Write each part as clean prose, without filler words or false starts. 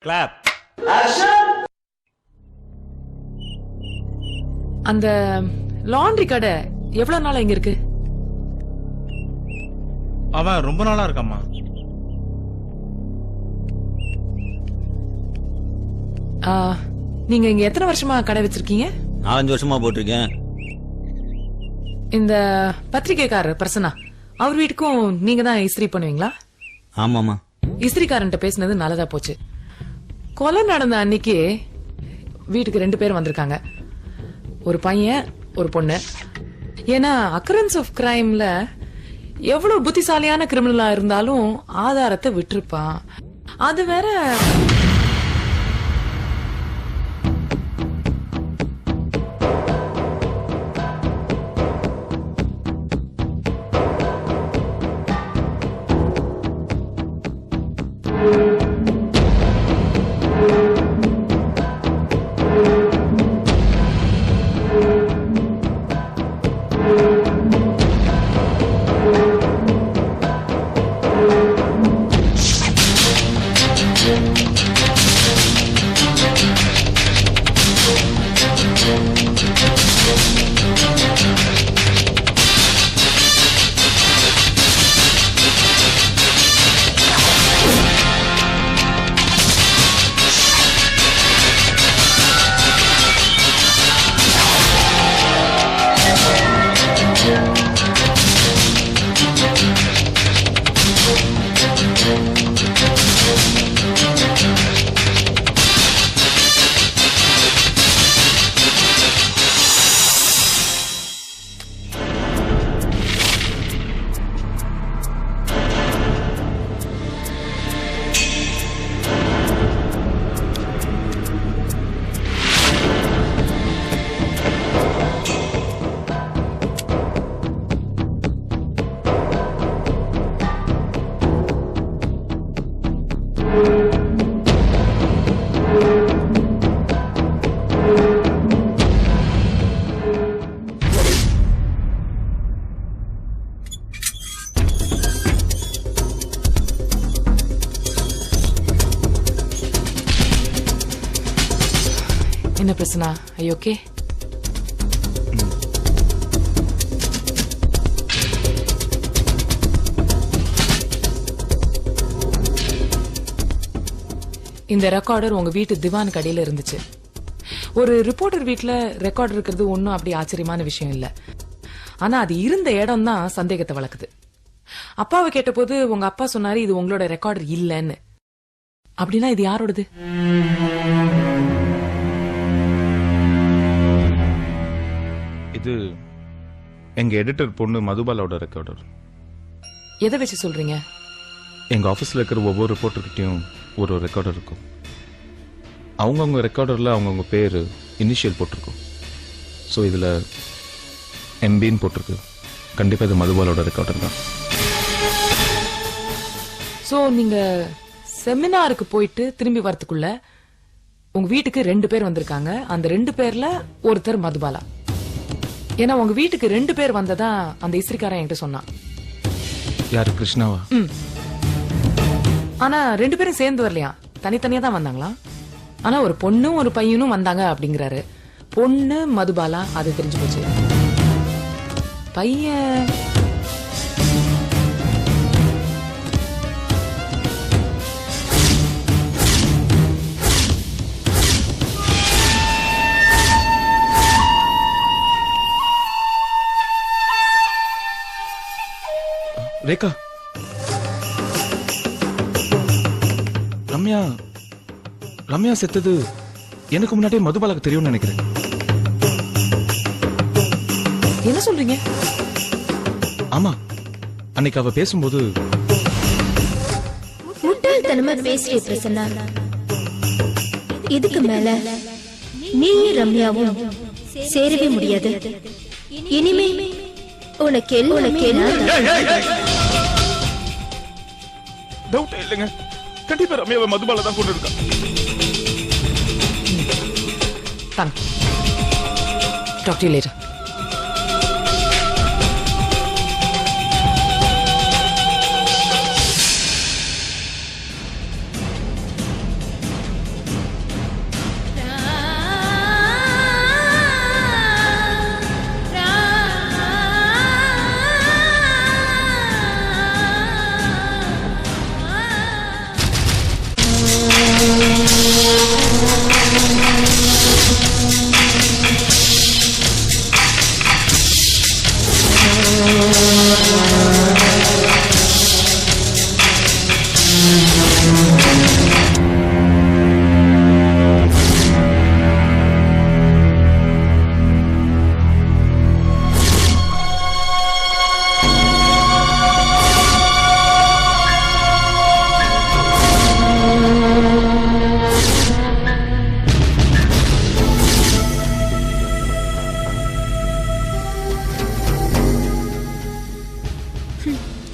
Clap. அந்த laundry கடை எவ்வளவு நாளா இங்க இருக்கு? அவன் ரொம்ப நாளா இருக்காம்மா. நீங்க இங்க எத்தனை வருஷமா கடை வச்சிருக்கீங்க? 4-5 வருஷமா போட்டிருக்கேன். இந்த பத்திரிகைக்காரர் பிரசன்னா, அவர் வீட்டுக்கும் நீங்க தான் இஸ்திரி பண்ணுவீங்களா? ஆமாமா. இஸ்திரிக்காரன்ட்ட பேசினது நல்லதா போச்சு. கொலை நடந்த அன்னைக்கு வீட்டுக்கு 2 பேர் வந்திருக்காங்க, ஒரு பையன் ஒரு பொண்ணு. ஏன்னா அக்கரன்ஸ் ஆஃப் கிரைம்ல எவ்வளவு புத்திசாலியான கிரிமினலா இருந்தாலும் ஆதாரத்தை விட்டுருப்பான். அது வேற. என்ன பிரச்சனை? ஐயோ, ஓகே. இந்த ரெக்கார்டர் உங்க வீட்டு திவான் கடையில இருந்துச்சு. ஒரு ரிப்போர்ட்டர் வீட்டுல ரெக்கார்டர் இருக்கிறது ஒன்னும் அப்படி ஆச்சரியமான விஷயம் இல்ல. ஆனா அது இருந்த இடம் தான் சந்தேகத்தை வளர்க்குது. அப்பாவை கேட்டபோது உங்க அப்பா சொன்னாரு இது உங்களோட ரெக்கார்டர் இல்லன்னு. அப்படின்னா இது யாரோடது? இது எங்க எடிட்டர் பொண்ணு மதுபாலாவோட ரெக்கார்டர். எதை வச்சு சொல்றீங்க? எங்க ஆபீஸ்ல இருக்கிற ஒவ்வொரு ரிப்போர்ட்டர்கிட்டயும் ஒரு ரெக்கார்டர் இருக்கும். அவங்கவுங்க ரெக்கார்டர்ல அவங்கவுங்க பேரு இனிஷியல் போட்டிருக்கும். ஸோ இதுல எம்பின்னு போட்டிருக்கு. கண்டிப்பா இது மதுபாலோட ரெக்கார்டர் தான். சோ நீங்க செமினாருக்கு போயிட்டு திரும்பி வரதுக்குள்ள உங்க வீட்டுக்கு 2 பேர் வந்திருக்காங்க. அந்த 2 பேர்ல ஒருத்தர் மதுபாலா. ஏன்னா உங்க வீட்டுக்கு 2 பேர் வந்ததா அந்த இஸ்திரிக்காரன் என்கிட்ட சொன்னான். யாரு? கிருஷ்ணாவா? ஆனா 2 பேரும் சேர்ந்து வரலையா, தனித்தனியா தான் வந்தாங்களா. ஆனா ஒரு பொண்ணும் ஒரு பையனும் வந்தாங்க அப்படிங்கிறாரு. பொண்ணு மதுபாலா, அது தெரிஞ்சு போச்சு. பையன் ரேகா. ரம்யா ரம்யா செத்தது எனக்கு முன்னாடியே மதுபாலாக்கு தெரியும்னு நினைக்கிறேன். என்ன சொல்றீங்க? ஆமா, அன்னைக்கு அவ பேசும்போது முட்டாள்தனமா பேசிய பிரசன்னா. இதுக்கு மேல நீ ரம்யாவும் சேரவே முடியாது. இனிமே உனக்கு டவுட் இல்லைங்க. கண்டிப்பா ரம்யாவை மதுபாலா தான் கொண்டு இருக்கா. Talk to you later.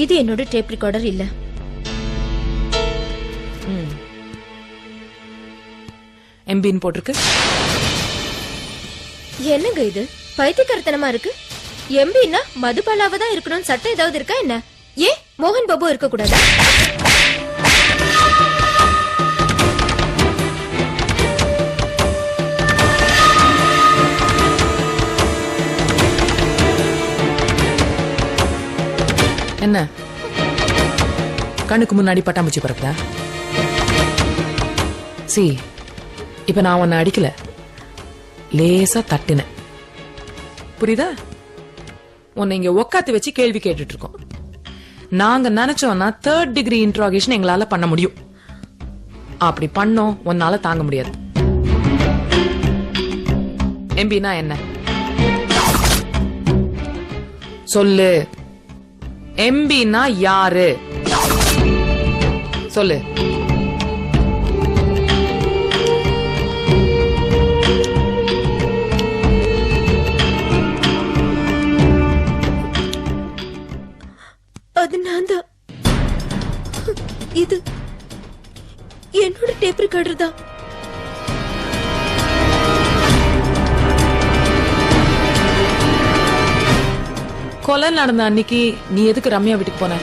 இது என்னோட டேப் ரெக்கார்டர் இல்ல. எம்பின்னு போட்டிருக்கு. என்னங்க இது பைத்தியக்காரத்தனமா இருக்கு? எம்பின்னா மதுபாலாவ தான் இருக்கணும்னு சட்டம் ஏதாவது இருக்கா என்ன? ஏன் மோகன் பாபு இருக்க கூடாதா? என்ன கண்ணுக்கு முன்னாடி பட்டாம்பூச்சி பறக்குதா? சி, இப்ப நான் உன்னை அடிக்கல, லேசா தட்டினேன். புரியுதா? உன்னை இங்க உக்காத்து வச்சு கேள்வி கேட்டுட்டு இருக்கோம். நாங்க நினைச்சோம்னா 3rd டிகிரி இன்ட்ராகேஷன் எங்களால பண்ண முடியும். அப்படி பண்ணோம் உன்னால தாங்க முடியாது. எம்பினா என்ன சொல்லு. எம்பினா யாரு சொல்லு. அது நான் தான். இது என்னோட டேப் ரெக்கார்டர் தான். கொலை நடந்த அன்னைக்கு நீ எதுக்கு ரம்யா வீட்டுக்கு போன?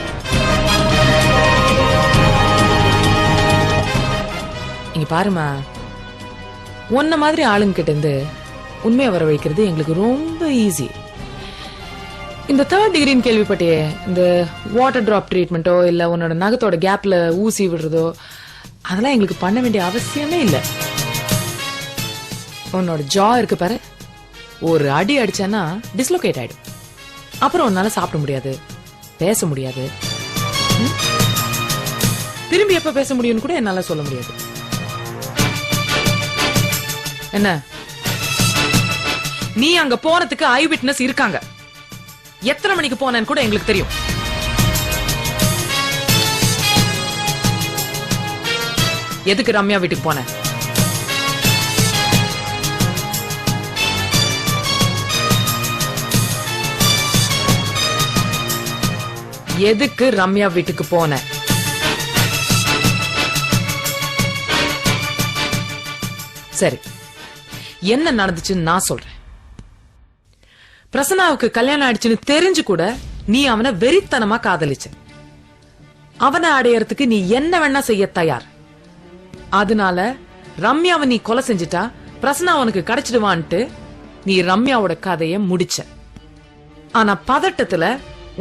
இங்க பாருமா, உன்ன மாதிரி ஆளுங்க கிட்ட இருந்து உண்மையை வர வைக்கிறது எங்களுக்கு ரொம்ப ஈஸி. இந்த 3rd டிகிரின்னு கேள்விப்பட்டியே, இந்த வாட்டர் டிராப் ட்ரீட்மெண்ட்டோ இல்ல உன்னோட நகத்தோட கேப்ல ஊசி விடுறதோ அதெல்லாம் எங்களுக்கு பண்ண வேண்டிய அவசியமே இல்லை. உன்னோட ஜா இருக்கு பாரு, ஒரு அடி அடிச்சானா டிஸ்லோகேட் ஆயிடும். அப்புறம் உன்னால சாப்பிட முடியாது, பேச முடியாது. திரும்பி எப்ப பேச முடியும்னு கூட என்னால சொல்ல முடியாது. என்ன, நீ அங்க போனதுக்கு ஐ விட்னஸ் இருக்காங்க. எத்தனை மணிக்கு போனேன்னு கூட எங்களுக்கு தெரியும். எதுக்கு ரம்யா வீட்டுக்கு போன? எதுக்கு ரம்யா வீட்டுக்கு போன? சரி, என்ன நடந்துச்சுன்னு நான் சொல்றேன். பிரசன்னாவுக்கு கல்யாணம் ஆயிடுச்சுன்னு தெரிஞ்சு கூட நீ அவனை வெறித்தனமா காதலிச்ச. அவனை அடையறதுக்கு நீ என்ன வேணா செய்ய தயார். அதனால ரம்யாவை நீ கொலை செஞ்சுட்டா பிரசன்னா அவனுக்கு கிடைச்சிடுவான்ட்டு நீ ரம்யாவோட கதைய முடிச்ச. ஆனா பதட்டத்துல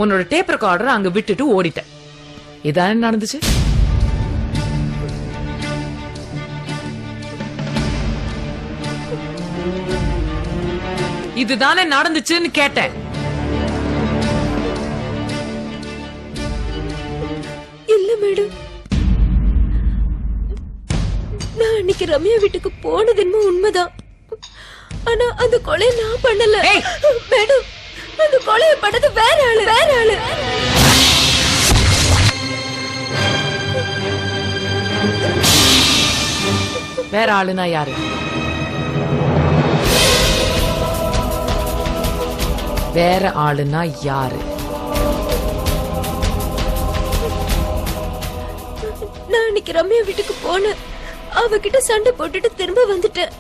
உன்னோட டேப் ரெக்கார்டர் அங்க விட்டுட்டு ஓடிட்ட. இதானே நடந்துச்சு? இதுதானே நடந்துச்சுன்னு கேட்டேன். இல்ல மேடம், நான் அன்னைக்கு ரம்யா வீட்டுக்கு போனது என்னமோ உண்மைதான். ஆனா அந்த கொலை நான் பண்ணல மேடம். அந்த கொலையை பண்ணது வேற ஆளு, வேற ஆளு. வேற ஆளுனா யாரு? வேற ஆளுனா யாரு? நான் அன்னைக்கு ரம்யா வீட்டுக்கு போனேன். அவகிட்ட சண்டை போட்டுட்டு திரும்ப வந்துட்டேன்.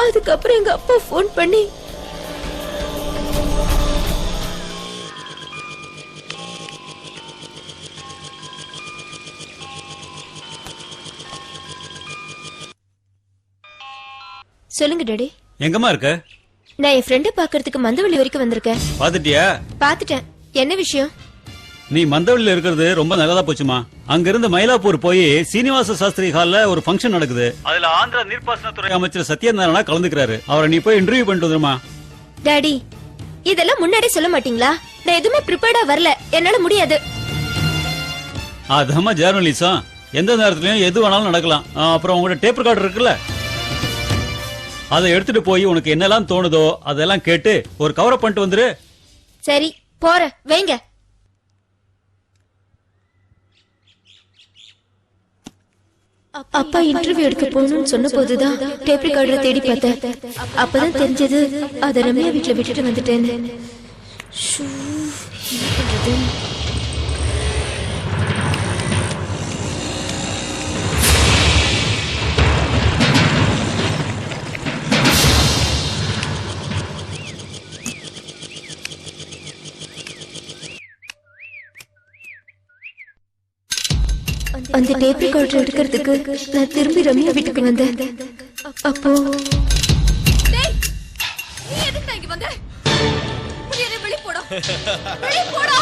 அதுக்கப்புறம் எங்க அப்பா போன் பண்ணி சொல்லுங்க டாடி. எங்கம்மா இருக்க? நான் என் ஃப்ரெண்ட பாக்குறதுக்கு மந்தவள்ளி வரைக்கும் வந்திருக்கேன். பாத்துட்டியா? பாத்துட்டேன். என்ன விஷயம்? நீ மந்தவள்ளியில இருக்கிறது ரொம்ப நல்லதா போச்சுமா. அங்க இருந்து மயிலாப்பூர் போய் சீனிவாச சாஸ்திரி ஹால்ல ஒரு ஃபங்க்ஷன் நடக்குது. அதுல ஆந்திரா நீர்ப்பாசனத்துறை அமைச்சர் சத்யநாராயணா கலந்துக்கிறாரு. அவரை நீ போய் இன்டர்வியூ பண்ணிட்டு வந்துருமா. டாடி, இதெல்லாம் முன்னாடியே சொல்ல மாட்டீங்களா? நான் எதுவுமே ப்ரிப்பேர்டா வரல, என்னால முடியாது. அதம்மா ஜேர்னலிசம், எந்த நேரத்துலயும் எது வேணாலும் நடக்கலாம். அப்புறம் உங்களோட டேப் ரெக்கார்டர் இருக்குல்ல, அதை எடுத்துட்டு போய் உனக்கு என்னெல்லாம் தோணுதோ அதெல்லாம் கேட்டு ஒரு கவரப் பண்ணிட்டு வந்துரு. சரி, போற வைங்க. அப்பா இன்டர்வியூ எடுக்க போகணும்னு சொன்ன போதுதான் டேப் ரெக்கார்டரை தேடி பார்த்தேன். அப்பதான் தெரிஞ்சது அதை ரம்யா வீட்டுல விட்டுட்டு வந்துட்டேன்னு. ஷூ, என்ன பண்றது? அந்த டேப் ரெக்கார்டர் எடுக்கிறதுக்கு நான் திரும்பி ரம்யா வீட்டுக்கு வந்தேன். அப்போ டேய், நீ எதுக்கு இங்க வந்த? நீ வெளிய போடா. வெளிய போடா.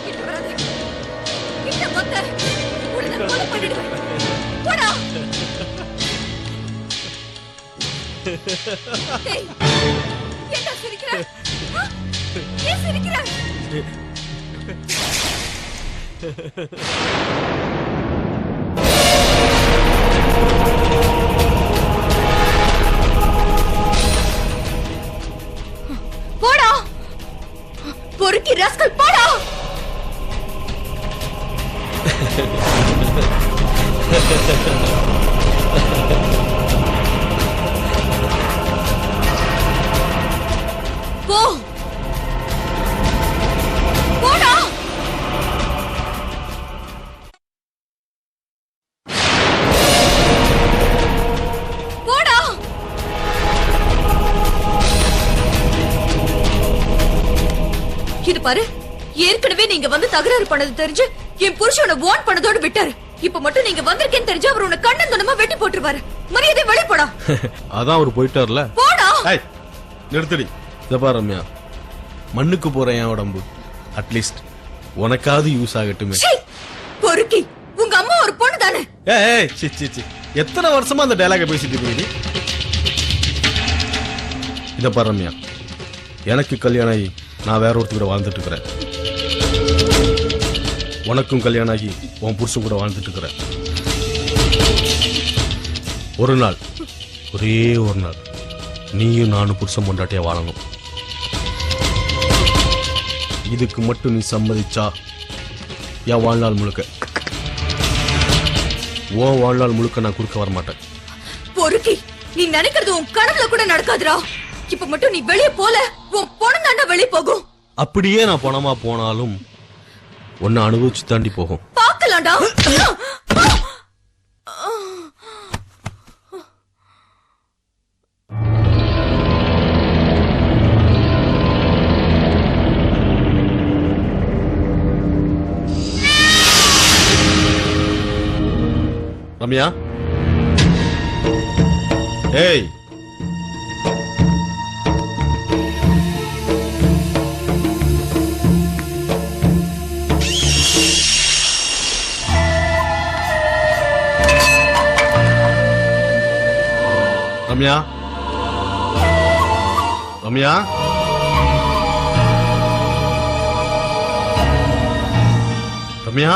கிட்ட வராதே. கிட்ட வந்த. உடனே கொலை பண்ணிடுவேன். போடா. டேய், என்ன சிரிக்கிற? ஆ? ஏன் சிரிக்கிற? போடா. பொறுக்கி ராஸ்கல் போடா. போ. போடா. போடா. இது பாரு, ஏற்கனவே நீங்க வந்து தகராறு பண்ணது தெரிஞ்சு என் புருஷனை வார்ன் பண்ணதோடு விட்டாரு. இப்ப மட்டும் நீங்க வந்திருக்கேன்னு தெரிஞ்சு அவர் உன்னை கண்ணந்தனமா வெட்டி போட்டுருவாரு. மரியாதை வெளிய போடா. அதான் அவர் போயிட்டார்ல. போடா. ஏய், நிறுத்தடி. இத பாரு ரம்யா, மண்ணுக்கு போற என் உடம்பு அட்லீஸ்ட் உனக்காவது யூஸ் ஆகட்டுமே. சீ, பொறுக்கி, உங்க அம்மா ஒரு பொண்ணு தானே? ஏய் சி சி சி, எத்தனை வருஷமா அந்த டயலாக பேசிட்டு இருக்கீங்க? இத பாரு ரம்யா, எனக்கு கல்யாணம் ஆகி நான் வேற ஒருத்தர் கூட வாழ்ந்துட்டு இருக்கிறேன். உனக்கும் கல்யாணம் ஆகி உன் புருஷன் கூட வாழ்ந்துட்டு இருக்கிறேன். ஒரு நாள், ஒரே ஒரு நாள் நீயும் நானும் புருஷன் பொண்டாட்டியா வாழணும். இதுக்கு மட்டும் நீ சம்மதிச்சா என் வாழ்நாள் முழுக்க, உன் வாழ்நாள் முழுக்க நான் குறுக்க வர மாட்டேன். பொறுக்கி, நீ நினைக்கிறது உன் கனவுல கூட நடக்காதுடா. இப்ப மட்டும் நீ வெளிய போல உன் பொண்ணு தாண்டா வெளிய போகும். அப்படியே நான் பணமா போனாலும் உன்னை அனுபவிச்சு தாண்டி போகும். பாக்கலாம்டா. ரம்யா, ஏய், ரம்யா, ரம்யா, ரம்யா,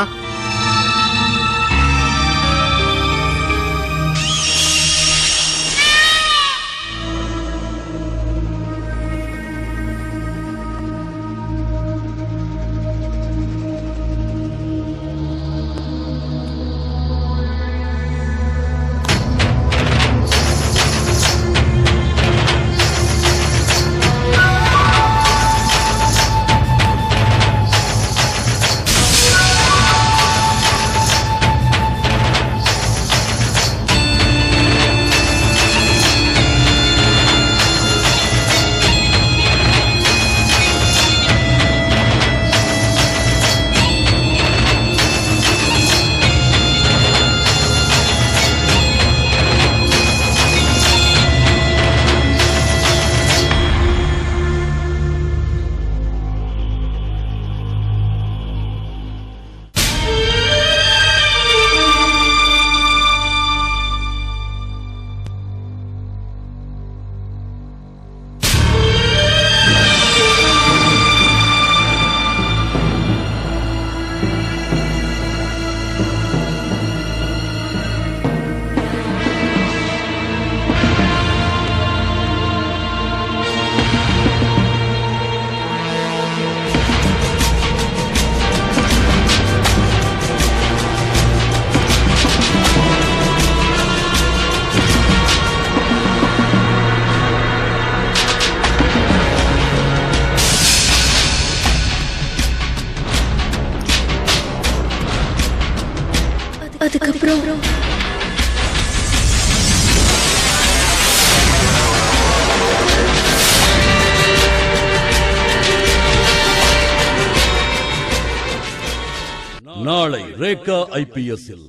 ரேகா IPS இல்.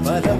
பல